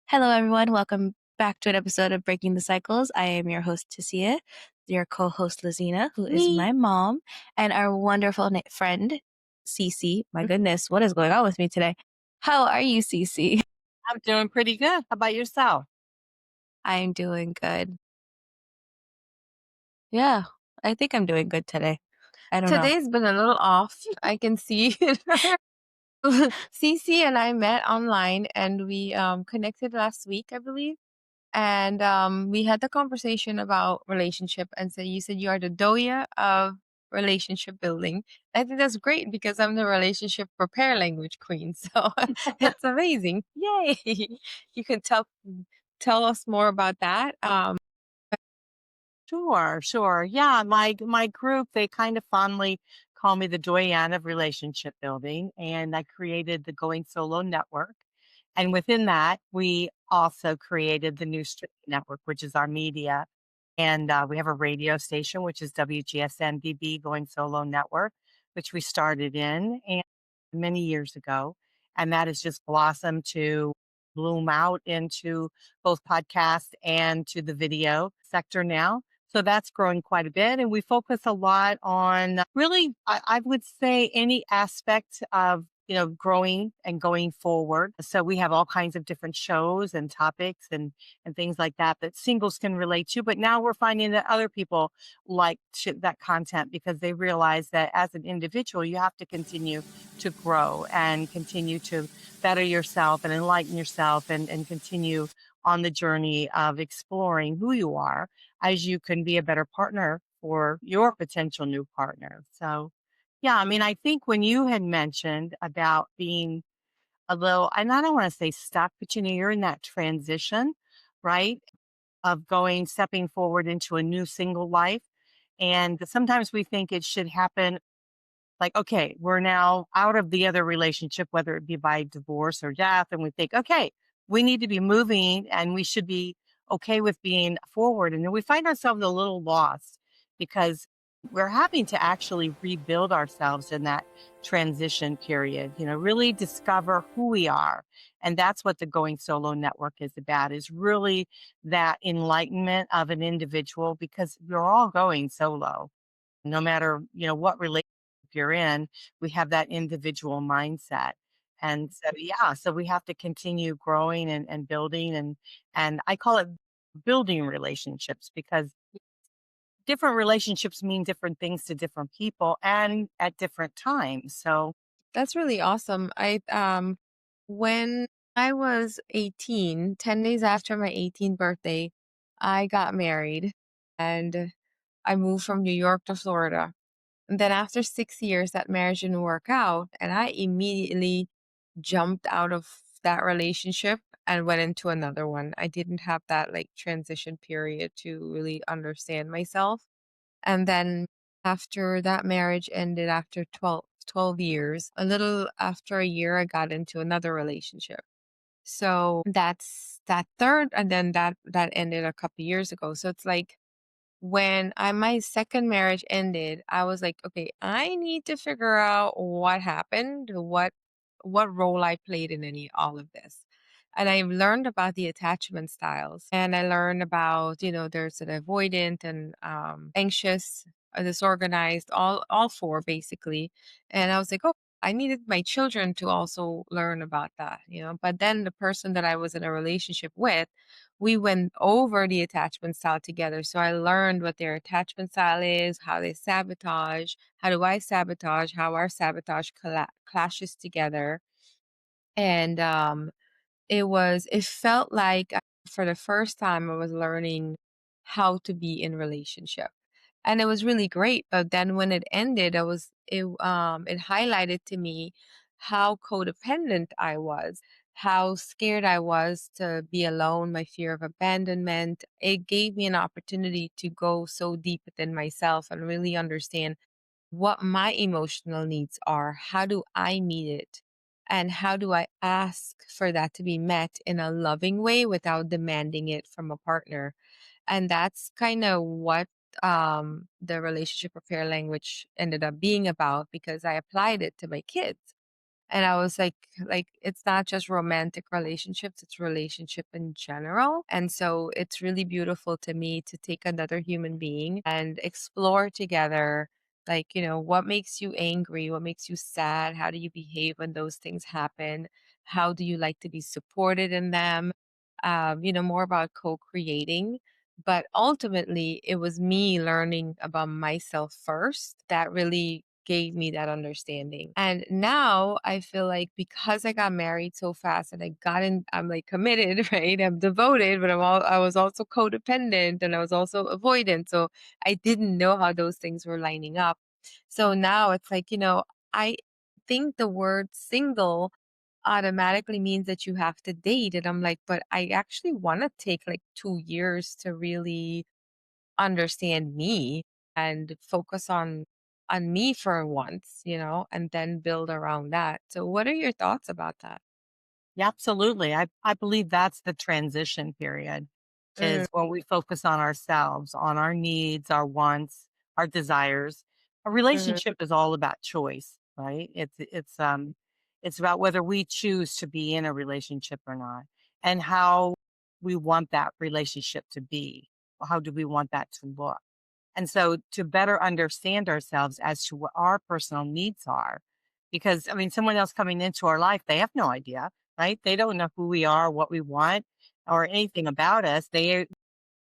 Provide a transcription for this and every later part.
Hello, everyone. Welcome back to an episode of Breaking the Cycles. I am your host, Cece, your co host, Lazina, who is Me. my mom, and our wonderful friend, Cece. My goodness, what is going on with me today? How are you, Cece? I'm doing pretty good. How about yourself? I am doing good. Yeah, I think I'm doing good today. I don't know. Today's been a little off. I can see it. Cece and I met online and we connected last week, I believe. And we had the conversation about relationship. And so you said you are the Doya of relationship building. I think that's great because I'm the relationship repair language queen. So it's amazing. Yay. You can tell us more about that. Sure. Yeah, my group, they kind of fondly call me the doyen of relationship building, and I created the Going Solo Network. And within that, we also created the New Street Network, which is our media. And we have a radio station, which is WGSN-BB Going Solo Network, which we started in and many years ago. And that has just blossomed to bloom out into both podcast and to the video sector now. So that's growing quite a bit. And we focus a lot on really, I would say, any aspect of, growing and going forward. So we have all kinds of different shows and topics and things like that that singles can relate to. But now we're finding that other people like that content because they realize that as an individual, you have to continue to grow and continue to better yourself and enlighten yourself and continue on the journey of exploring who you are as you can be a better partner for your potential new partner. So, yeah, I mean, I think when you had mentioned about being a little, and I don't want to say stuck, but you're in that transition, right? Of stepping forward into a new single life. And sometimes we think it should happen like, okay, we're now out of the other relationship, whether it be by divorce or death. And we think, okay, we need to be moving and we should be okay with being forward. And then we find ourselves a little lost because we're having to actually rebuild ourselves in that transition period, really discover who we are. And that's what the Going Solo Network is about, is really that enlightenment of an individual because we're all going solo no matter, what relationship you're in, we have that individual mindset. And so, yeah, so we have to continue growing and building and I call it building relationships because different relationships mean different things to different people and at different times. So, That's really awesome. When I was 18, 10 days after my 18th birthday, I got married and I moved from New York to Florida. And then after 6 years, that marriage didn't work out. And I immediately jumped out of that relationship and went into another one. I didn't have that like transition period to really understand myself. And then after that marriage ended after 12 years, a little after a year, I got into another relationship. So that's that third, and then that ended a couple years ago. So it's like when my second marriage ended, I was like, okay, I need to figure out what happened, what role I played in all of this. And I learned about the attachment styles, and I learned about, there's an avoidant and anxious, disorganized, all four basically. And I was like, oh, I needed my children to also learn about that. But then the person that I was in a relationship with, we went over the attachment style together. So I learned what their attachment style is, how they sabotage, how do I sabotage, how our sabotage clashes together. And it felt like for the first time I was learning how to be in relationship. And it was really great. But then when it ended, it highlighted to me how codependent I was, how scared I was to be alone, my fear of abandonment. It gave me an opportunity to go so deep within myself and really understand what my emotional needs are. How do I meet it? And how do I ask for that to be met in a loving way without demanding it from a partner? And that's kind of what the relationship repair language ended up being about because I applied it to my kids. And I was like it's not just romantic relationships, it's relationship in general. And so it's really beautiful to me to take another human being and explore together, like, what makes you angry, what makes you sad, how do you behave when those things happen, how do you like to be supported in them, more about co-creating. But ultimately, it was me learning about myself first that really gave me that understanding. And now I feel like because I got married so fast and I'm like committed, right? I'm devoted, but I was also codependent and I was also avoidant. So I didn't know how those things were lining up. So now it's like, I think the word single automatically means that you have to date. And I'm like, but I actually want to take like 2 years to really understand me and focus on me for once, and then build around that. So what are your thoughts about that? Yeah, absolutely. I believe that's the transition period Mm, is when we focus on ourselves, on our needs, our wants, our desires. A mhm, relationship is all about choice, right? It's about whether we choose to be in a relationship or not and how we want that relationship to be. How do we want that to look? And so to better understand ourselves as to what our personal needs are, because I mean, someone else coming into our life, they have no idea, right? They don't know who we are, what we want, or anything about us. They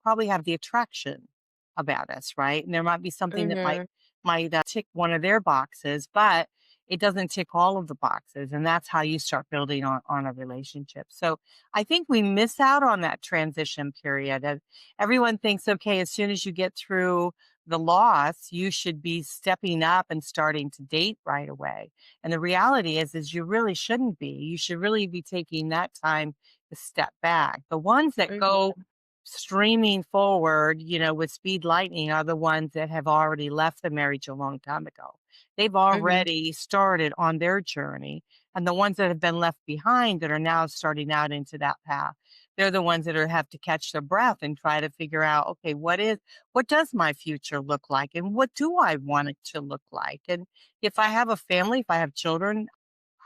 probably have the attraction about us, right? And there might be something that might mhm, tick one of their boxes, but it doesn't tick all of the boxes, and that's how you start building on a relationship. So I think we miss out on that transition period. And everyone thinks, okay, as soon as you get through the loss, you should be stepping up and starting to date right away. And the reality is you really shouldn't be. You should really be taking that time to step back. The ones that go mhm, streaming forward, with speed lightning are the ones that have already left the marriage a long time ago. They've mhm, already started on their journey. And the ones that have been left behind that are now starting out into that path, they're the ones that have to catch their breath and try to figure out, okay, what does my future look like? And what do I want it to look like? And if I have a family, if I have children,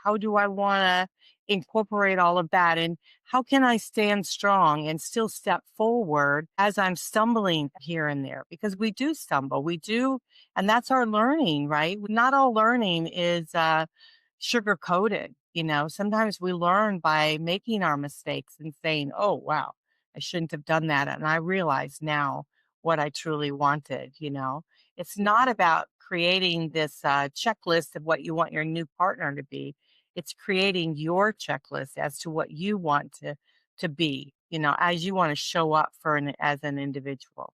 how do I want to incorporate all of that? And how can I stand strong and still step forward as I'm stumbling here and there? Because we do stumble, we do, and that's our learning, right? Not all learning is sugar coated. Sometimes we learn by making our mistakes and saying, oh, wow, I shouldn't have done that. And I realize now what I truly wanted. It's not about creating this checklist of what you want your new partner to be. It's creating your checklist as to what you want to be, as you want to show up as an individual.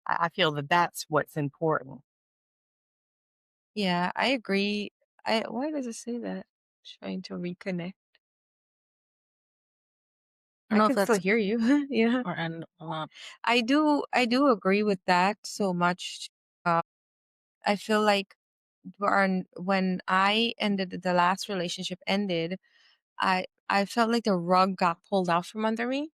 I feel that that's what's important. yeah, I agree. Why does it say that? Trying to reconnect. I don't I know if can still that's hear you. Yeah. or and I do agree with that so much. Uh, I feel like when I ended the last relationship ended, I felt like the rug got pulled out from under me.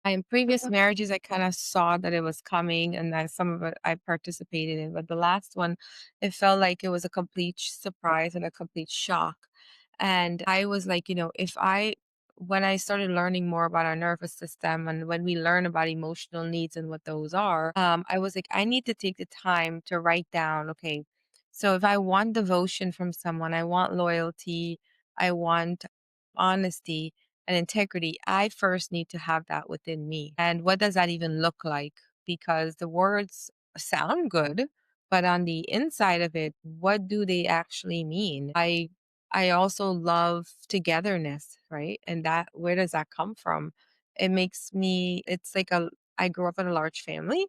In previous marriages, I kind of saw that it was coming, and that some of it I participated in. But the last one, it felt like it was a complete surprise and a complete shock. And I was like, when I started learning more about our nervous system and when we learn about emotional needs and what those are, I was like, I need to take the time to write down, okay, so if I want devotion from someone, I want loyalty, I want honesty and integrity, I first need to have that within me. And what does that even look like? Because the words sound good, but on the inside of it, what do they actually mean? I also love togetherness, right? And that where does that come from? It makes me it's like a I grew up in a large family.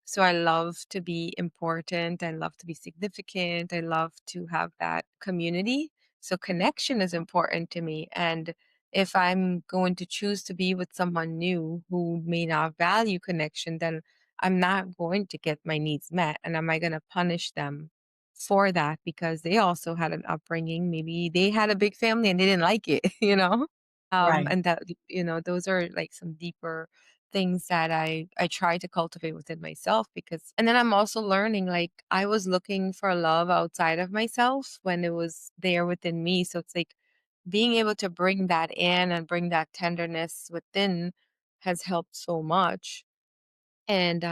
So I love to be important. I love to be significant. I love to have that community. So connection is important to me. And if I'm going to choose to be with someone new who may not value connection, then I'm not going to get my needs met. And am I going to punish them for that because they also had an upbringing? Maybe they had a big family and they didn't like it, you know? Right. And that, those are like some deeper things that I try to cultivate within myself. Because and then I'm also learning, like, I was looking for love outside of myself when it was there within me. So it's like being able to bring that in and bring that tenderness within has helped so much. And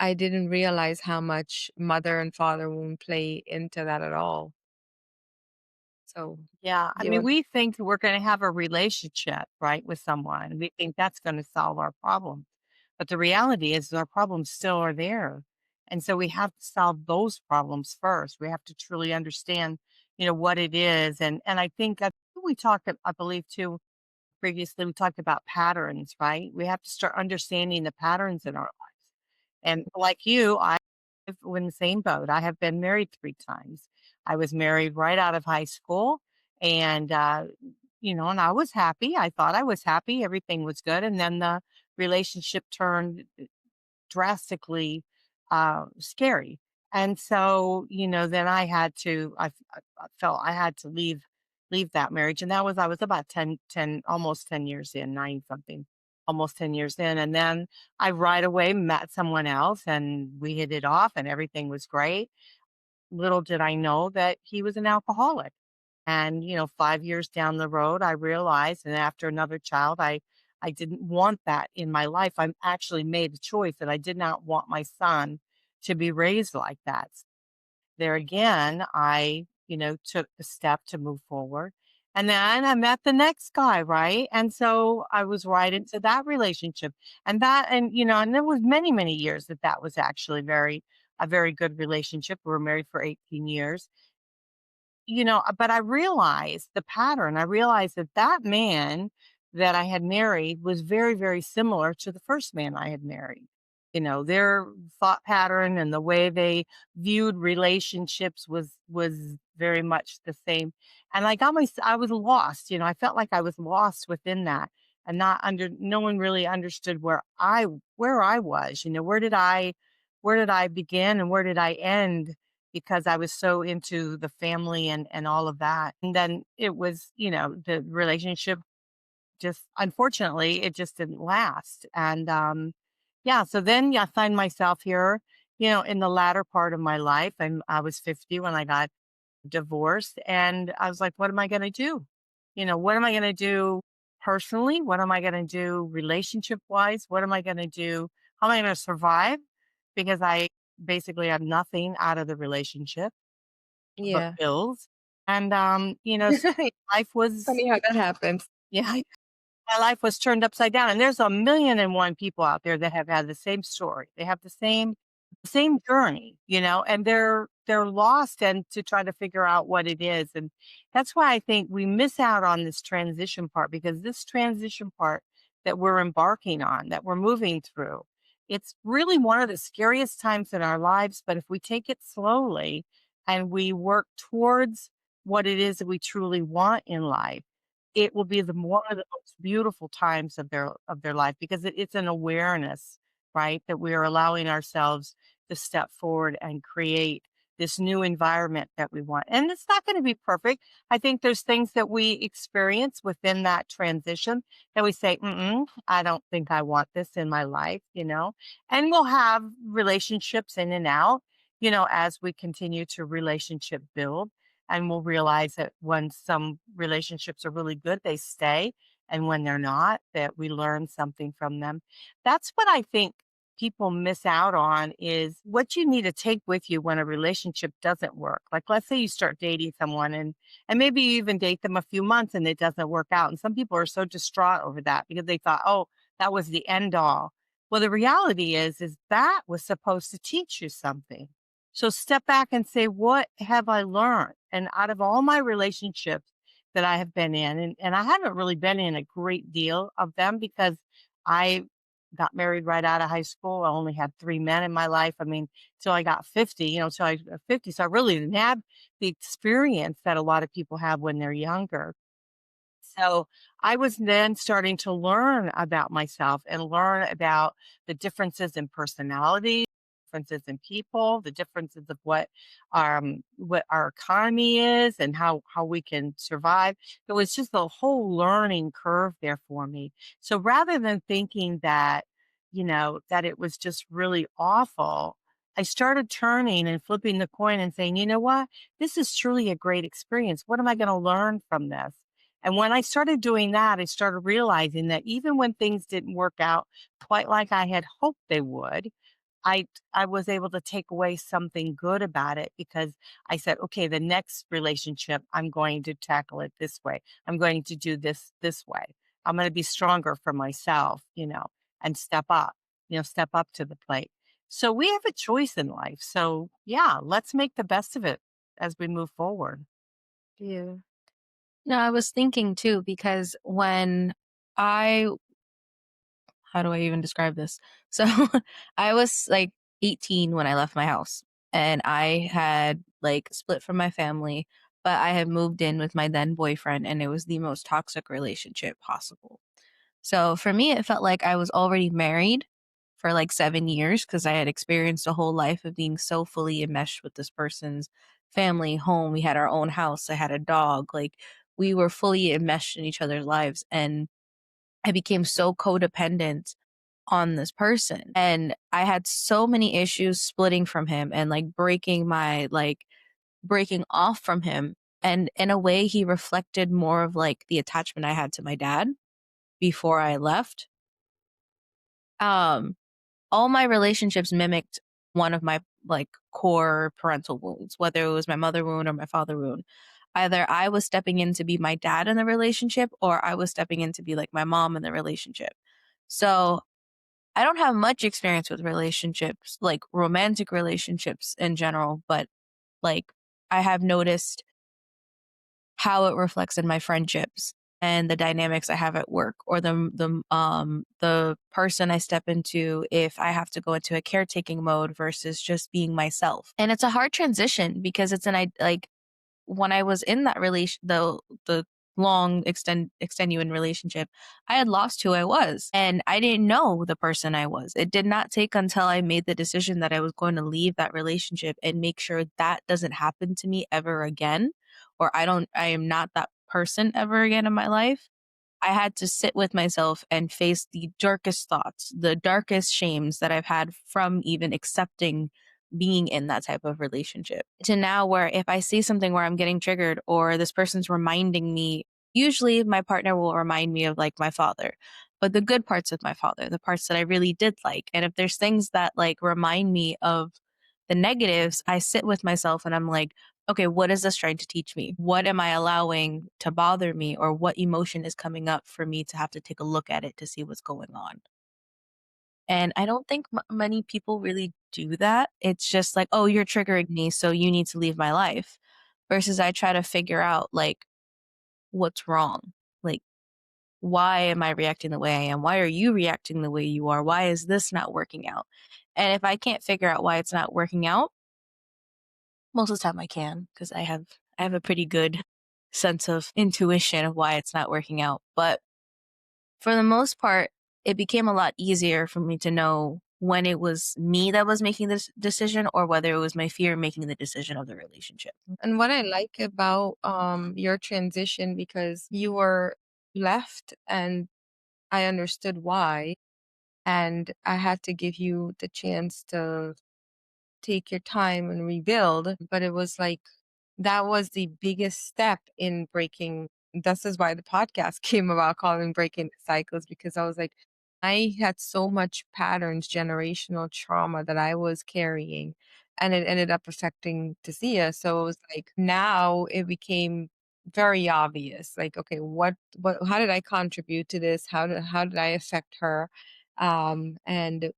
I didn't realize how much mother and father wound play into that at all. So Yeah. I you mean, know, we think we're going to have a relationship, right, with someone. We think that's going to solve our problem. But the reality is our problems still are there. And so we have to solve those problems first. We have to truly understand, what it is. And I think we talked, I believe too, previously, we talked about patterns, right? We have to start understanding the patterns in our lives. And like you, I have in the same boat. I have been married 3 times. I was married right out of high school. And, and I was happy. I thought I was happy. Everything was good. And then the relationship turned drastically scary. And so, then I felt I had to leave that marriage. And I was about 10, almost 10 years in, nine something, almost 10 years in. And then I right away met someone else and we hit it off and everything was great. Little did I know that he was an alcoholic. And, 5 years down the road, I realized, and after another child, I didn't want that in my life. I actually made a choice that I did not want my son to be raised like that. There again, I, took the step to move forward. And then I met the next guy, right? And so I was right into that relationship. And there was many, many years that was actually a very good relationship. We were married for 18 years. But I realized the pattern. I realized that man that I had married was very, very similar to the first man I had married. Their thought pattern and the way they viewed relationships was very much the same. And I was lost. I felt like I was lost within that and no one really understood where I was. Where did I begin and where did I end, because I was so into the family and all of that. And then it was, the relationship just unfortunately it just didn't last. And yeah, so then I find myself here, in the latter part of my life. I was 50 when I got divorced and I was like, what am I going to do? What am I going to do personally? What am I going to do relationship wise? What am I going to do? How am I going to survive? Because I basically had nothing out of the relationship but yeah. bills. And, so life was, Funny how that happens. yeah, my life was turned upside down. And there's a million and one people out there that have had the same story. They have the same journey, and they're lost and to try to figure out what it is. And that's why I think we miss out on this transition part, because this transition part that we're embarking on, that we're moving through, it's really one of the scariest times in our lives. But if we take it slowly and we work towards what it is that we truly want in life, it will be one of the most beautiful times of their life, because it's an awareness, right? That we are allowing ourselves to step forward and create this new environment that we want. And it's not going to be perfect. I think there's things that we experience within that transition that we say, I don't think I want this in my life. And we'll have relationships in and out, as we continue to relationship build. And we'll realize that when some relationships are really good, they stay. And when they're not, that we learn something from them. That's what I think people miss out on, is what you need to take with you when a relationship doesn't work. Like, let's say you start dating someone and maybe you even date them a few months and it doesn't work out. And some people are so distraught over that because they thought, oh, that was the end all. Well, the reality is that was supposed to teach you something. So step back and say, what have I learned? And out of all my relationships that I have been in, and I haven't really been in a great deal of them because I got married right out of high school. I only had 3 men in my life. I mean, till I got 50, till I got 50. So I really didn't have the experience that a lot of people have when they're younger. So I was then starting to learn about myself and learn about the differences in personality, differences in people, the differences of what our economy is and how we can survive. It was just a whole learning curve there for me. So rather than thinking that, that it was just really awful, I started turning and flipping the coin and saying, you know what? This is truly a great experience. What am I going to learn from this? And when I started doing that, I started realizing that even when things didn't work out quite like I had hoped they would, I was able to take away something good about it because I said, okay, the next relationship, I'm going to tackle it this way. I'm going to do this way. I'm going to be stronger for myself, and step up to the plate. So we have a choice in life. So yeah, let's make the best of it as we move forward. Yeah. No, I was thinking too, because when I how do I even describe this? So I was like 18 when I left my house, and I had like split from my family, but I had moved in with my then boyfriend, and it was the most toxic relationship possible. So for me, it felt like I was already married for like 7 years because I had experienced a whole life of being so fully enmeshed with this person's family, home. We had our own house. I had a dog. Like we were fully enmeshed in each other's lives. And I became so codependent on this person. And I had so many issues splitting from him and like breaking off from him. And in a way, he reflected more of like the attachment I had to my dad before I left. Um, all my relationships mimicked one of my like core parental wounds, whether it was my mother wound or my father wound. Either I was stepping in to be my dad in the relationship or I was stepping in to be like my mom in the relationship. So I don't have much experience with relationships, like romantic relationships in general, but like I have noticed how it reflects in my friendships and the dynamics I have at work or the person I step into if I have to go into a caretaking mode versus just being myself. And it's a hard transition because like when I was in that the long extenuating relationship, I had lost who I was and I didn't know the person I was. It did not take until I made the decision that I was going to leave that relationship and make sure that doesn't happen to me ever again, or I am not that person ever again in my life. I had to sit with myself and face the darkest thoughts, the darkest shames that I've had from even accepting being in that type of relationship. To now, where if I see something where I'm getting triggered or this person's reminding me, usually my partner will remind me of like my father, but the good parts of my father, the parts that I really did like. And if there's things that like remind me of the negatives, I sit with myself and I'm like, okay, what is this trying to teach me? What am I allowing to bother me? Or what emotion is coming up for me to have to take a look at it to see what's going on? And I don't think many people really do that. It's just like, oh, you're triggering me, so you need to leave my life. Versus I try to figure out like what's wrong. Like, why am I reacting the way I am? Why are you reacting the way you are? Why is this not working out? And if I can't figure out why it's not working out, most of the time I can because I have a pretty good sense of intuition of why it's not working out. But for the most part, it became a lot easier for me to know when it was me that was making this decision or whether it was my fear making the decision of the relationship. And what I like about your transition, because you were left and I understood why, and I had to give you the chance to take your time and rebuild. But it was like that was the biggest step in breaking. This is why the podcast came about, calling Breaking Cycles, because I was like, I had so much patterns, generational trauma that I was carrying, and it ended up affecting Tasia. So it was like now it became very obvious. Like, okay, how did I contribute to this? How did I affect her? And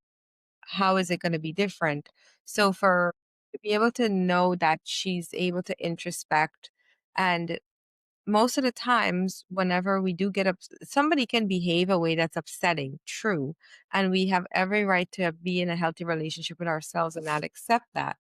how is it going to be different? So for to be able to know that she's able to introspect, and most of the times whenever we do get up, somebody can behave a way that's upsetting, true, and we have every right to be in a healthy relationship with ourselves and not accept that.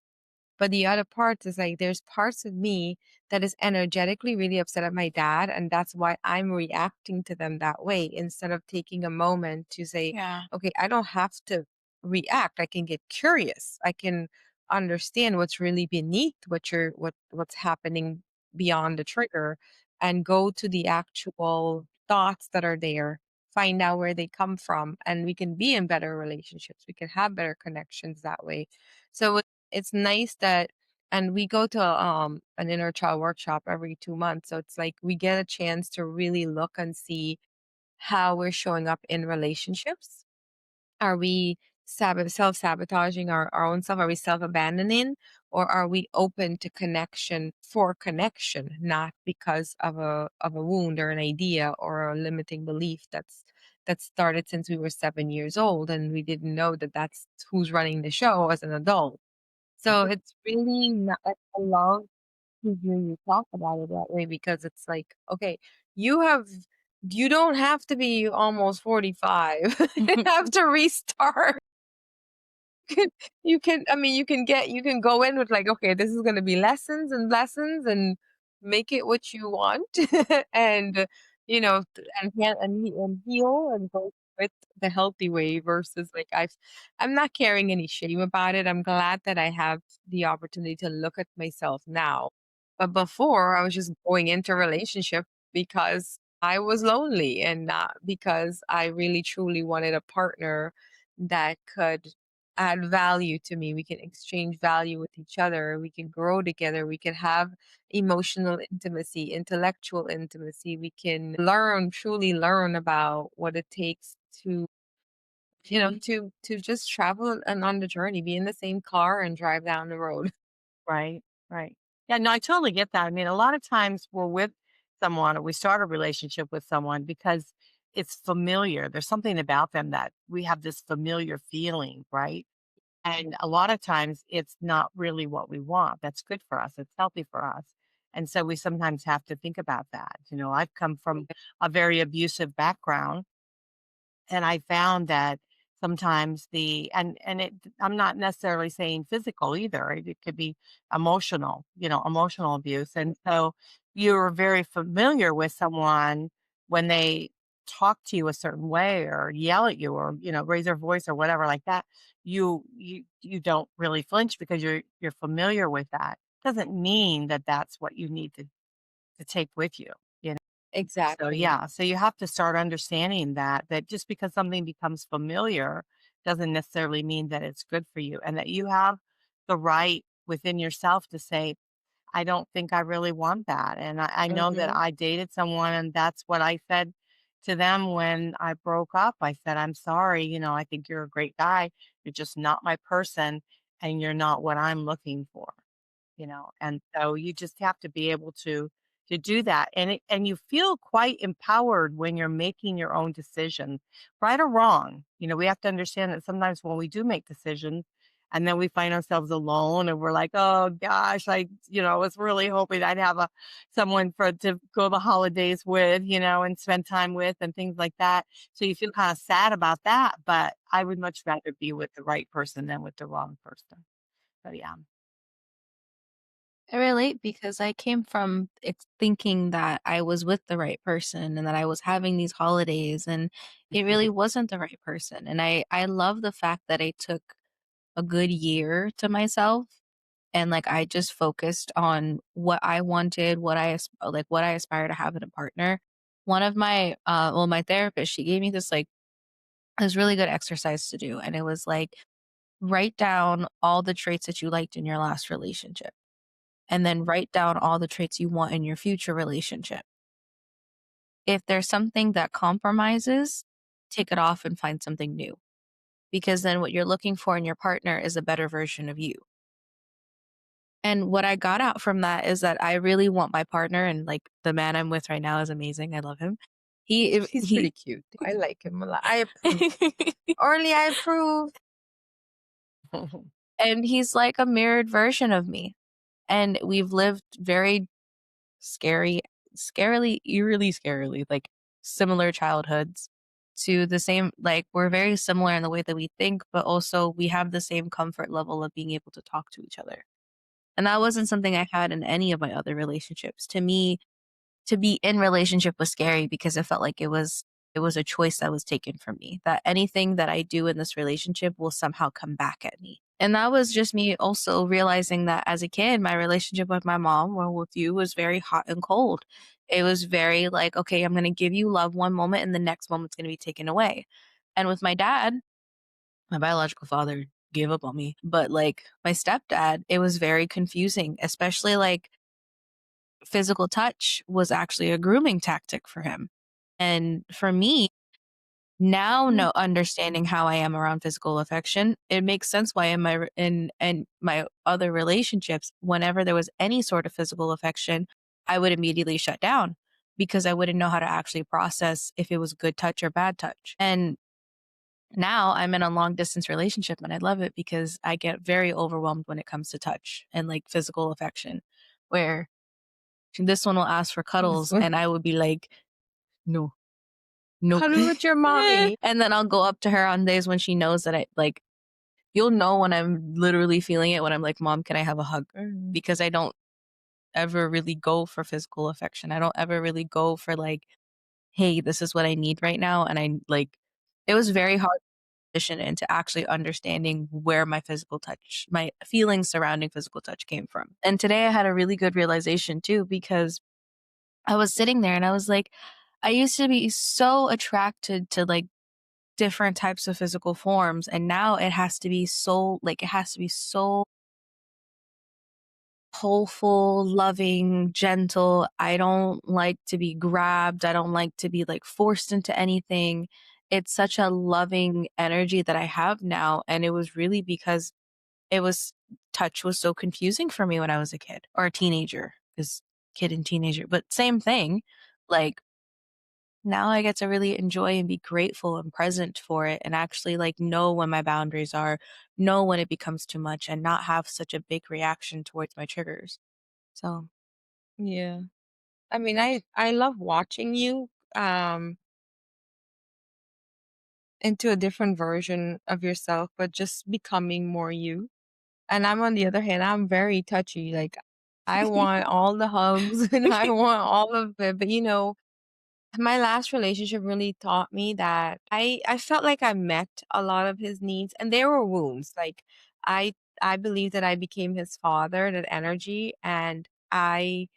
But the other part is like there's parts of me that is energetically really upset at my dad, and that's why I'm reacting to them that way instead of taking a moment to say, Yeah. okay, I don't have to react. I can get curious. I can understand what's really beneath what's happening beyond the trigger, and go to the actual thoughts that are there, find out where they come from, and we can be in better relationships. We can have better connections that way. So it's nice that, and we go to an inner child workshop every 2 months. So it's like we get a chance to really look and see how we're showing up in relationships. Are we self-sabotaging our own self? Are we self-abandoning? Or are we open to connection for connection, not because of a wound or an idea or a limiting belief that started since we were 7 years old and we didn't know that that's who's running the show as an adult. So it's really not, I love to hear you talk about it that way, because it's like, okay, you have you don't have to be almost 45 you have to restart. I mean, you can go in with like, okay, this is going to be lessons and lessons, and make it what you want. And and heal and go with the healthy way, versus like I'm not carrying any shame about it. I'm glad that I have the opportunity to look at myself now. But before, I was just going into a relationship because I was lonely, and not because I really truly wanted a partner that could add value to me. We can exchange value with each other. We can grow together. We can have emotional intimacy, intellectual intimacy. We can truly learn about what it takes to, to just travel and on the journey, be in the same car and drive down the road. Right, right. Yeah, no, I totally get that. I mean, a lot of times we're with someone or we start a relationship with someone because it's familiar. There's something about them that we have this familiar feeling, right? And a lot of times it's not really what we want. That's good for us. It's healthy for us. And so we sometimes have to think about that. I've come from a very abusive background, and I found that sometimes I'm not necessarily saying physical either. It could be emotional, emotional abuse. And so you're very familiar with someone when they talk to you a certain way or yell at you or, raise their voice or whatever like that. You don't really flinch because you're familiar with that. Doesn't mean that that's what you need to take with you. You know. So Exactly. yeah, so you have to start understanding that just because something becomes familiar doesn't necessarily mean that it's good for you, and that you have the right within yourself to say, I don't think I really want that. And I know that Hmm. I dated someone and that's what I said to them when I broke up. I said, I'm sorry, I think you're a great guy. You're just not my person and you're not what I'm looking for. And so you just have to be able to do that, and you feel quite empowered when you're making your own decisions, right or wrong. We have to understand that sometimes when we do make decisions and then we find ourselves alone and we're like, oh gosh, I was really hoping I'd have someone to go the holidays with, and spend time with and things like that. So you feel kind of sad about that, but I would much rather be with the right person than with the wrong person. So yeah. I relate because I came from thinking that I was with the right person and that I was having these holidays, and it really wasn't the right person. And I love the fact that I took a good year to myself, and like I just focused on what I wanted, what I aspire to have in a partner. One of my therapist, she gave me this really good exercise to do, and it was like, write down all the traits that you liked in your last relationship, and then write down all the traits you want in your future relationship. If there's something that compromises, take it off and find something new, because then what you're looking for in your partner is a better version of you. And what I got out from that is that I really want my partner, and like the man I'm with right now is amazing. I love him. He's He pretty cute. I like him a lot. I approve. Orly, I approve. and he's like a mirrored version of me. And we've lived very scary, eerily scarily, like similar childhoods to the same, like we're very similar in the way that we think, but also we have the same comfort level of being able to talk to each other. And that wasn't something I had in any of my other relationships. To me, to be in relationship was scary because it felt like it was it was a choice that was taken from me, that anything that I do in this relationship will somehow come back at me. And that was just me also realizing that as a kid, my relationship with my mom or with you was very hot and cold. It was very like, okay, I'm going to give you love one moment and the next moment's going to be taken away. And with my dad, my biological father gave up on me, but like my stepdad, it was very confusing, especially like physical touch was actually a grooming tactic for him. And for me, now Mhm. know understanding how I am around physical affection, it makes sense why in my other relationships, whenever there was any sort of physical affection, I would immediately shut down because I wouldn't know how to actually process if it was good touch or bad touch. And now I'm in a long distance relationship and I love it because I get very overwhelmed when it comes to touch and like physical affection, where this one will ask for This cuddles one. and I would be like, no, nope. Cuddle with your mommy. And then I'll go up to her on days when she knows that I like, you'll know when I'm literally feeling it when I'm like, Mom, can I have a hug? Mhm. Because I don't ever really go for physical affection. I don't ever really go for like, hey, this is what I need right now. And I like, it was very hard to transition into actually understanding where my physical touch, my feelings surrounding physical touch came from. And today I had a really good realization too, because I was sitting there and I was like, I used to be so attracted to like different types of physical forms, and now it has to be so like it has to be so hopeful, loving, gentle. I don't like to be grabbed. I don't like to be like forced into anything. It's such a loving energy that I have now, and it was really because it was touch was so confusing for me when I was a kid or a teenager, because kid and teenager, but same thing. Like now I get to really enjoy and be grateful and present for it and actually like know when my boundaries are, know when it becomes too much and not have such a big reaction towards my triggers. So, Yeah. I mean, I love watching you into a different version of yourself, but just becoming more you. And I'm on the other hand, I'm very touchy. Like I want all the hugs and I want all of it. But my last relationship really taught me that I felt like I met a lot of his needs and there were wounds. Like I I believe that I became his father, that energy, and I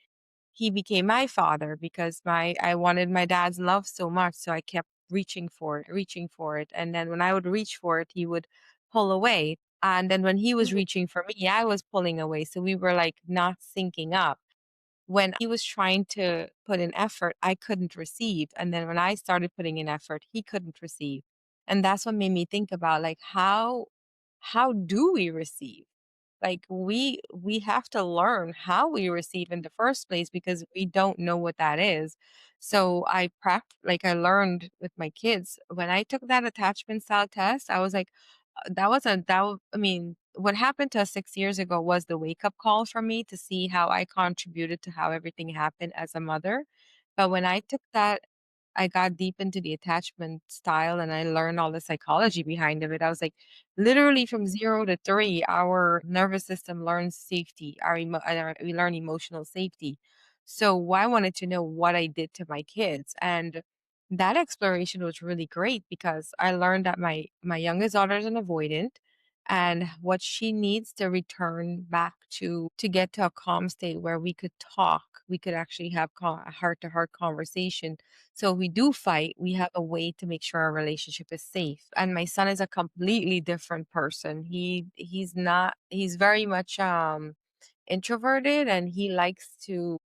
he became my father because my I wanted my dad's love so much, so I kept reaching for it. And then when I would reach for it, he would pull away. And then when he was mhm, reaching for me, I was pulling away. So we were like not syncing up. When he was trying to put in effort, I couldn't receive. And then when I started putting in effort, he couldn't receive. And that's what made me think about like how do we receive? Like we have to learn how we receive in the first place because we don't know what that is. So I learned with my kids when I took that attachment style test. I was like, I mean, what happened to us 6 years ago was the wake up call for me to see how I contributed to how everything happened as a mother. But when I took that, I got deep into the attachment style and I learned all the psychology behind of it. I was like, literally from 0 to 3, our nervous system learns safety. We learn emotional safety. So I wanted to know what I did to my kids, and that exploration was really great because I learned that my youngest daughter is an avoidant and what she needs to return back to get to a calm state where we could talk, we could actually have a heart to heart conversation. So if we do fight, we have a way to make sure our relationship is safe. And my son is a completely different person. He's very much introverted and he likes to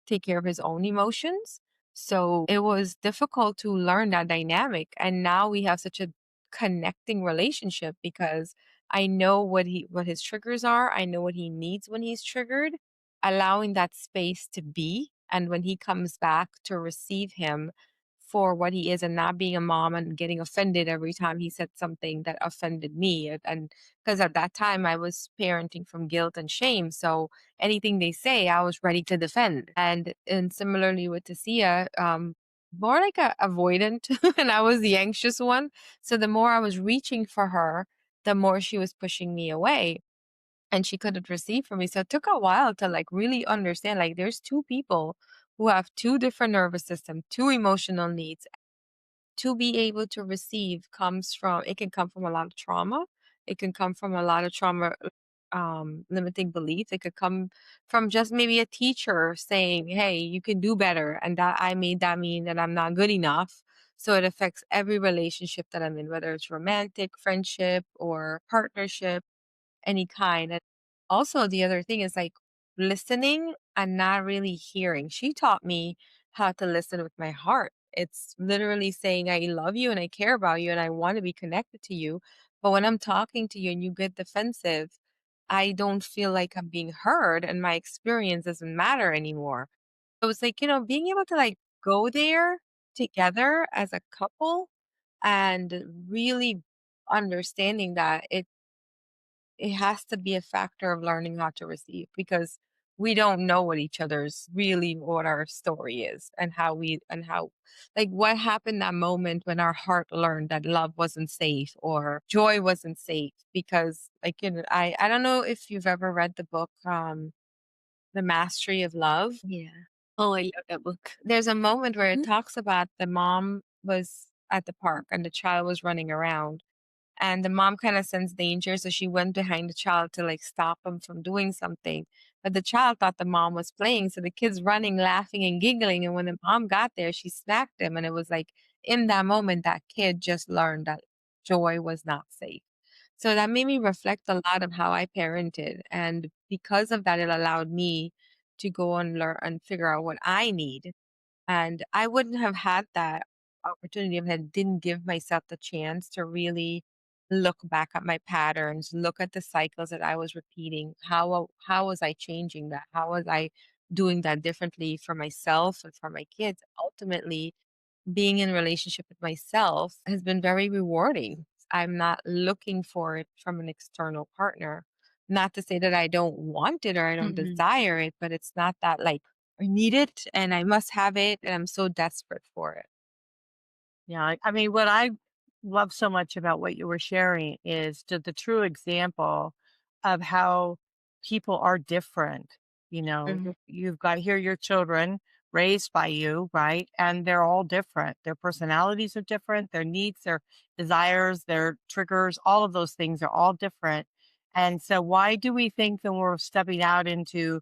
take care of his own emotions. So it was difficult to learn that dynamic. And now we have such a connecting relationship because I know what his triggers are. I know what he needs when he's triggered, allowing that space to be. And when he comes back to receive him for what he is and not being a mom and getting offended every time he said something that offended me. And because at that time I was parenting from guilt and shame. So anything they say, I was ready to defend. And similarly with Tasia, more like a avoidant, and I was the anxious one. So the more I was reaching for her, the more she was pushing me away, and she couldn't receive from me. So it took a while to like really understand like there's two people who have two different nervous system, two emotional needs. to be able to receive comes from, it can come from a lot of trauma. It can come from a lot of trauma, limiting beliefs. It could come from just maybe a teacher saying, hey, you can do better. And that I made that mean that I'm not good enough. So it affects every relationship that I'm in, whether it's romantic, friendship, or partnership, any kind. And also the other thing is like listening and not really hearing. She taught me how to listen with my heart. It's literally saying I love you and I care about you and I want to be connected to you. But when I'm talking to you and you get defensive, I don't feel like I'm being heard and my experience doesn't matter anymore. So it's like, being able to like go there together as a couple and really understanding that it has to be a factor of learning how to receive because we don't know what each other's really what our story is and how like what happened that moment when our heart learned that love wasn't safe or joy wasn't safe because like I don't know if you've ever read the book The Mastery of Love. Yeah. Oh, I love that book. There's a moment where it Mhm. talks about the mom was at the park and the child was running around and the mom kind of sensed danger, so she went behind the child to like stop him from doing something. But the child thought the mom was playing, so the kid's running, laughing, and giggling. And when the mom got there, she smacked him. And it was like in that moment, that kid just learned that joy was not safe. So that made me reflect a lot of how I parented. And because of that, it allowed me to go and learn and figure out what I need and I wouldn't have had that opportunity if I didn't give myself the chance to really look back at my patterns, look at the cycles that I was repeating. How was I changing that? How was I doing that differently for myself and for my kids? Ultimately, being in relationship with myself has been very rewarding. I'm not looking for it from an external partner. Not to say that I don't want it or I don't Mhm. desire it, but it's not that like I need it and I must have it and I'm so desperate for it. Yeah, I mean, what I love so much about what you were sharing is the true example of how people are different. Mhm. You've got here your children raised by you, right? And they're all different. Their personalities are different, their needs, their desires, their triggers, all of those things are all different. And so why do we think that we're stepping out into,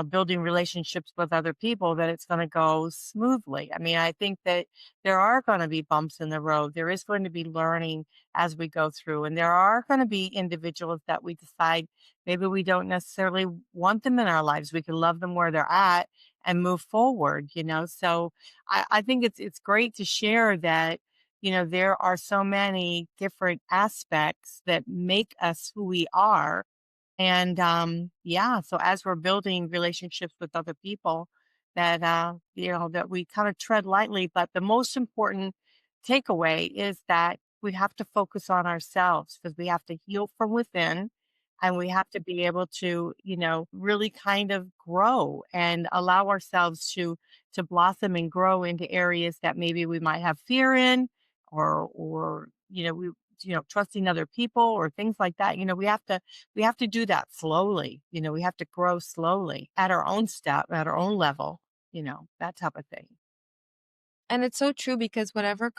building relationships with other people that it's going to go smoothly? I mean, I think that there are going to be bumps in the road. There is going to be learning as we go through. And there are going to be individuals that we decide maybe we don't necessarily want them in our lives. We can love them where they're at and move forward. So I think it's great to share that, there are so many different aspects that make us who we are and yeah, so as we're building relationships with other people, that we kind of tread lightly. But the most important takeaway is that we have to focus on ourselves because we have to heal from within and we have to be able to, really kind of grow and allow ourselves to blossom and grow into areas that maybe we might have fear in or we trusting other people or things like that. We have to do that slowly. We have to grow slowly at our own step, at our own level, that type of thing. And it's so true because whenever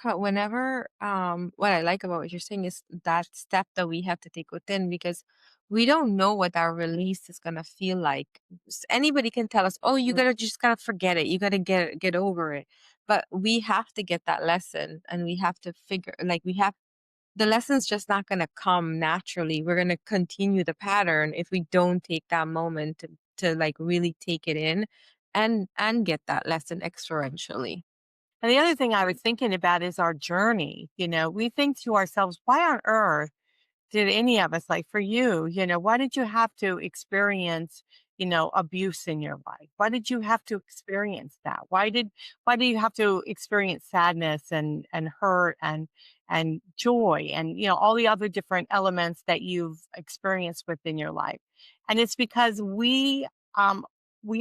what I like about what you're saying is that step that we have to take within because we don't know what our release is gonna feel like. Anybody can tell us, "Oh, you Mm. gotta just gotta forget it. You gotta get over it." But we have to get that lesson, and we have to figure like we have the lesson's just not gonna come naturally. We're gonna continue the pattern if we don't take that moment to like really take it in and get that lesson experientially. And the other thing I was thinking about is our journey. We think to ourselves, why on earth did any of us, like for you, why did you have to experience, abuse in your life? Why did you have to experience that? Why do you have to experience sadness and hurt and joy and all the other different elements that you've experienced within your life? And it's because we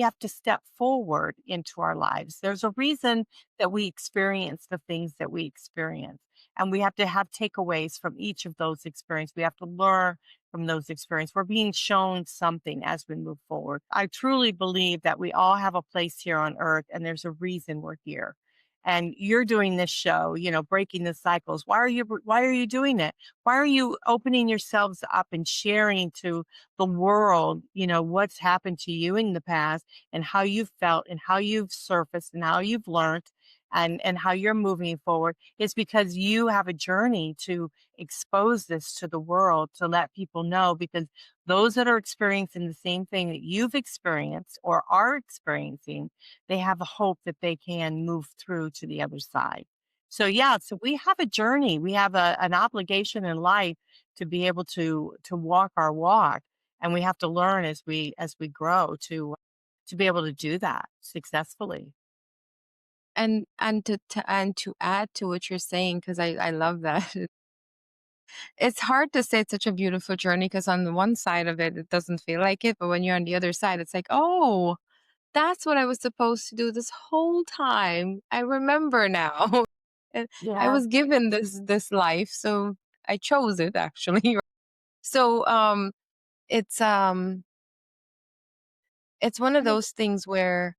have to step forward into our lives. There's a reason that we experience the things that we experience. And we have to have takeaways from each of those experiences. We have to learn from those experiences. We're being shown something as we move forward. I truly believe that we all have a place here on earth and there's a reason we're here. and you're doing this show, breaking the cycles. Why are you doing it? Why are you opening yourselves up and sharing to the world, what's happened to you in the past and how you've felt and how you've surfaced and how you've learned and how you're moving forward? Is because you have a journey to expose this to the world, to let people know, because those that are experiencing the same thing that you've experienced or are experiencing, they have a hope that they can move through to the other side. So yeah, so we have a journey. We have an obligation in life to be able to walk our walk, and we have to learn as we grow to be able to do that successfully. And to add to what you're saying, because I love that. It's hard to say it's such a beautiful journey because on the one side of it, it doesn't feel like it, but when you're on the other side, it's like, oh, that's what I was supposed to do this whole time. I remember now. And I Yeah. was given this life, so I chose it actually. So it's um it's one of those things where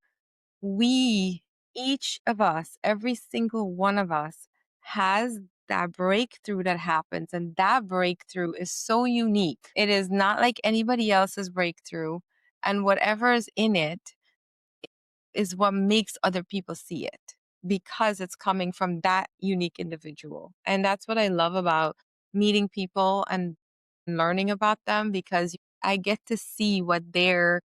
we, each of us, every single one of us, has that breakthrough that happens. And that breakthrough is so unique. It is not like anybody else's breakthrough. And whatever is in it is what makes other people see it because it's coming from that unique individual. And that's what I love about meeting people and learning about them, because I get to see what their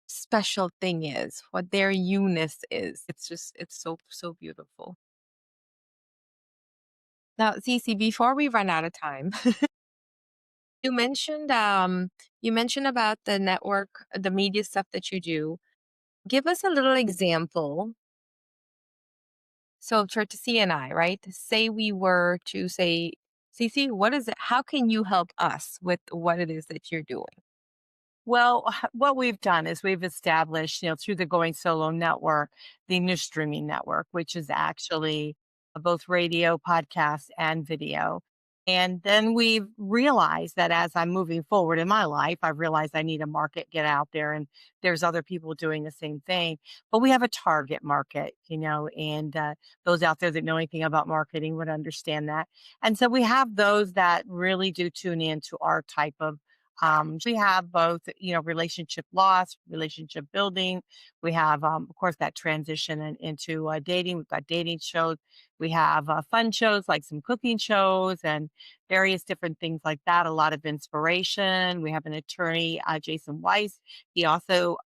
special thing is, what their Eunice is. It's so, so beautiful. Now, Cece, before we run out of time, you mentioned you mentioned about the network, the media stuff that you do. Give us a little example. So for Cece and I, right? Say we were to say, Cece, what is it? How can you help us with what it is that you're doing? Well, what we've done is we've established, through the Going Solo Network, the new streaming network, which is actually both radio, podcast, and video. And then we've realized that as I'm moving forward in my life, I've realized I need a market, get out there, and there's other people doing the same thing. But we have a target market, and those out there that know anything about marketing would understand that. And so we have those that really do tune in to our type of we have both, relationship loss, relationship building. We have, of course, that transition into dating. We've got dating shows. We have fun shows like some cooking shows and various different things like that. A lot of inspiration. We have an attorney, Jason Weiss. He also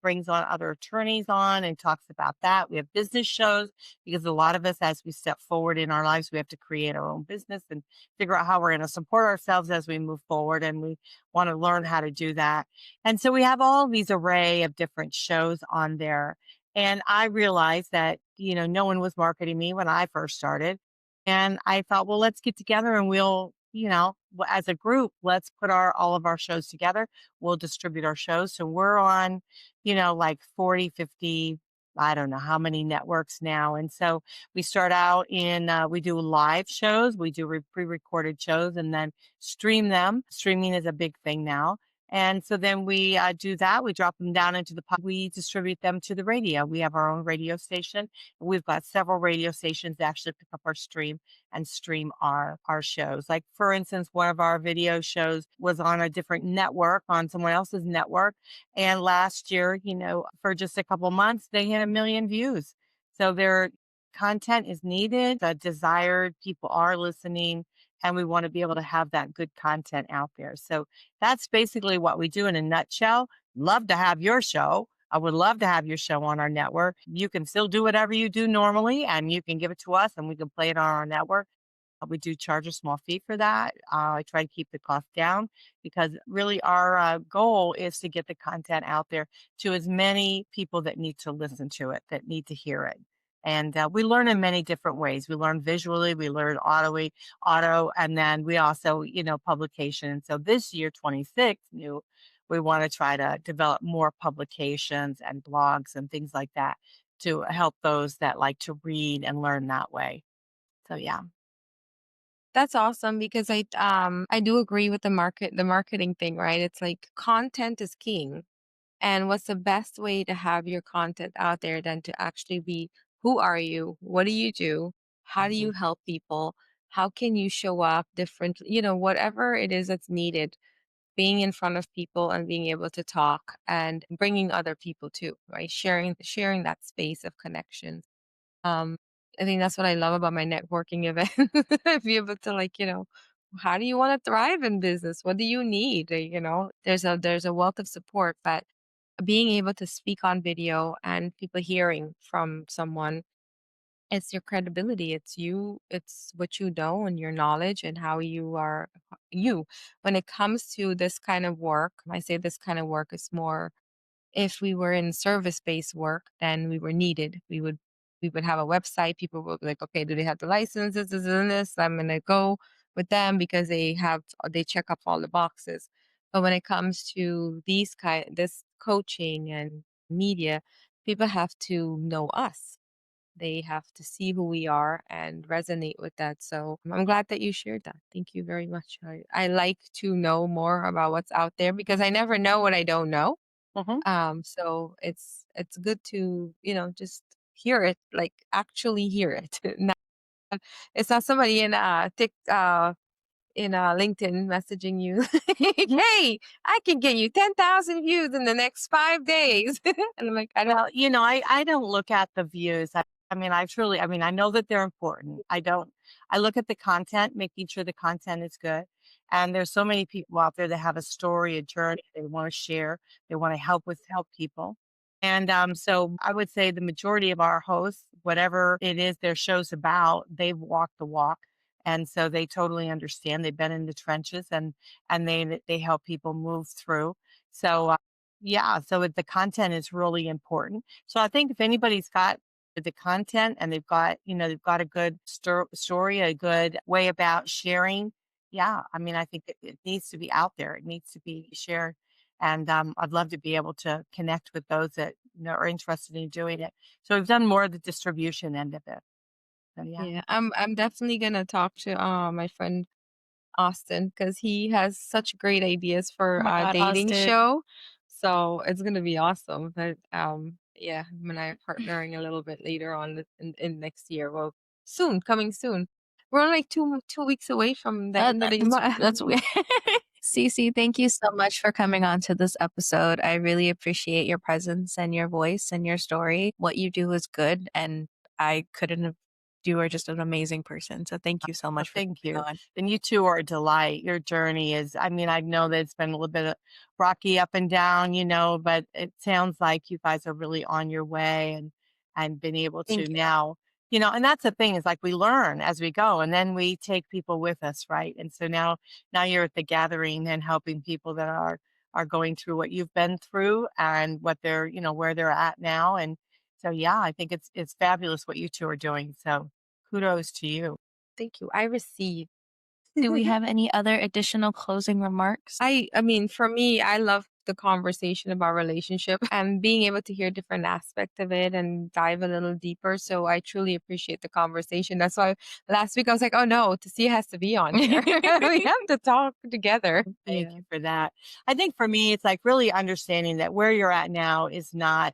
brings on other attorneys on and talks about that. We have business shows because a lot of us, as we step forward in our lives, we have to create our own business and figure out how we're going to support ourselves as we move forward. And we want to learn how to do that. And so we have all these array of different shows on there. And I realized that, no one was marketing me when I first started. And I thought, well, let's get together and we'll, as a group, let's put all of our shows together. We'll distribute our shows. So we're on, like 40, 50, I don't know how many networks now. And so we start out we do live shows, we do pre-recorded shows and then stream them. Streaming is a big thing now. And so then we do that. We drop them down into the pod. We distribute them to the radio. We have our own radio station. We've got several radio stations that actually pick up our stream and stream our shows. Like for instance, one of our video shows was on a different network, on someone else's network. And last year, for just a couple months, they hit 1 million views. So their content is needed, desired, people are listening, and we want to be able to have that good content out there. So that's basically what we do in a nutshell. Love to have your show. I would love to have your show on our network. You can still do whatever you do normally, and you can give it to us, and we can play it on our network. We do charge a small fee for that. I try to keep the cost down because really our goal is to get the content out there to as many people that need to listen to it, that need to hear it. And we learn in many different ways. We learn visually, we learn auto, and then we also, publication. And so this year, 26, we want to try to develop more publications and blogs and things like that to help those that like to read and learn that way. So yeah. That's awesome because I do agree with the marketing thing, right? It's like content is king. And what's the best way to have your content out there than to actually be who are you? What do you do? How do you Mhm. help people? How can you show up different, whatever it is that's needed, being in front of people and being able to talk and bringing other people too, right? Sharing that space of connection. um, I think that's what I love about my networking event. Be able to, like, how do you want to thrive in business? What do you need? There's a wealth of support, but being able to speak on video and people hearing from someone, it's your credibility. It's you. It's what you know and your knowledge and how you are you. When it comes to this kind of work, I say this kind of work is more, if we were in service-based work, then we were needed. We would have a website. People would be like, okay, do they have the licenses? This and this. I'm gonna go with them because they check up all the boxes. But when it comes to this coaching and media, people have to know us. They have to see who we are and resonate with that. So I'm glad that you shared that. Thank you very much. I like to know more about what's out there because I never know what I don't know. Mhm. So it's good to, just hear it, like actually hear it. It's not somebody in LinkedIn messaging you, hey, I can get you 10,000 views in the next 5 days. And I'm like, I don't. Well, I don't look at the views. I know that they're important. I look at the content, making sure the content is good. And there's so many people out there that have a story, a journey they want to share. They want to help people. And so I would say the majority of our hosts, whatever it is their show's about, they've walked the walk. And so they totally understand. They've been in the trenches and they help people move through. So yeah, so the content is really important. So I think if anybody's got the content and they've got a good story, a good way about sharing, yeah, I mean, I think it needs to be out there. It needs to be shared. And I'd love to be able to connect with those that are interested in doing it. So we've done more of the distribution end of it. So yeah. Yeah, I'm definitely gonna talk to my friend Austin because he has such great ideas Oh for my a God, dating Austin. show. So it's gonna be awesome. But yeah, him and I are partnering a little bit later on in next year. Well, soon, coming soon. We're only like two weeks away from the end of the That's month. weird. Cece, thank you so much for coming on to this episode. I really appreciate your presence and your voice and your story. What you do is good, and I couldn't have. You are just an amazing person. So thank you so Well, much for thank coming you. on. And you two are a delight. Your journey is, I mean, I know that it's been a little bit of rocky up and down, but it sounds like you guys are really on your way and been able to Thank you. now, and that's the thing is like we learn as we go and then we take people with us, right? And so now you're at the gathering and helping people that are going through what you've been through and what they're, where they're at now. And so yeah, I think it's fabulous what you two are doing. So kudos to you. Thank you. I receive. Do we have any other additional closing remarks? I mean, for me, I love the conversation about relationship and being able to hear different aspects of it and dive a little deeper. So I truly appreciate the conversation. That's why last week I was like, oh no, Tasia has to be on here. We have to talk together. Thank Yeah. you for that. I think for me, it's like really understanding that where you're at now is not,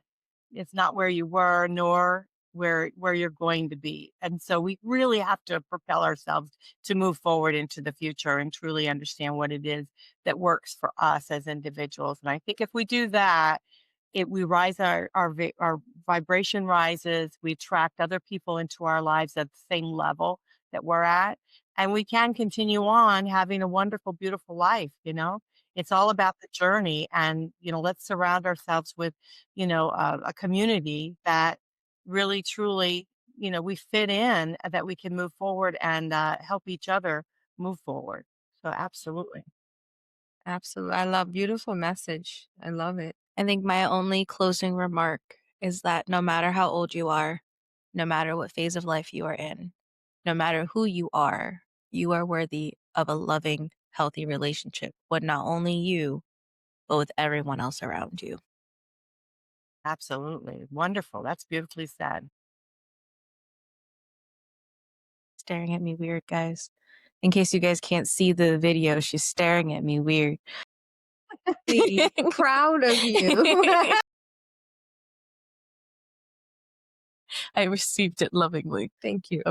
it's not where you were, nor where you're going to be. And so we really have to propel ourselves to move forward into the future and truly understand what it is that works for us as individuals. And I think if we do that, we rise our vibration rises, we attract other people into our lives at the same level that we're at, and we can continue on having a wonderful, beautiful life. It's all about the journey, and let's surround ourselves with a community that really truly we fit in, that we can move forward and help each other move forward. So absolutely. Absolutely. I love beautiful message. I love it. I think my only closing remark is that no matter how old you are, no matter what phase of life you are in, no matter who you are worthy of a loving, healthy relationship with not only you, but with everyone else around you. Absolutely. Wonderful. That's beautifully said. Staring at me weird, guys. In case you guys can't see the video, she's staring at me weird. Proud of you. I received it lovingly. Thank you.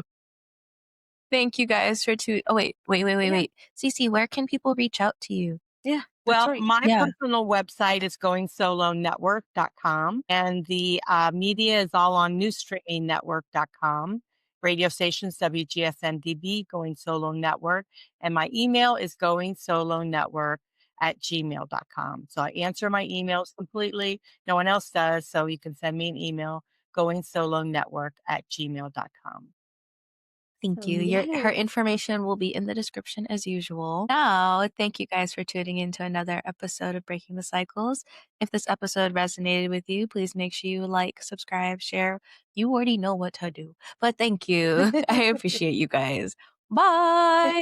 Thank you guys for Oh, Yeah. wait. Cece, where can people reach out to you? Yeah, that's Well, right. my Yeah. personal website is goingsolonetwork.com, and the media is all on newstreamingnetwork.com. Radio stations, WGSN-DB, Going Solo Network, and my email is goingsolonetwork@gmail.com. So I answer my emails completely. No one else does, so you can send me an email, goingsolonetwork@gmail.com. Thank you. Her Yay. information will be in the description as usual. Now, thank you guys for tuning in to another episode of Breaking the Cycles. If this episode resonated with you, please make sure you like, subscribe, share. You already know what to do. But thank you. I appreciate you guys. Bye.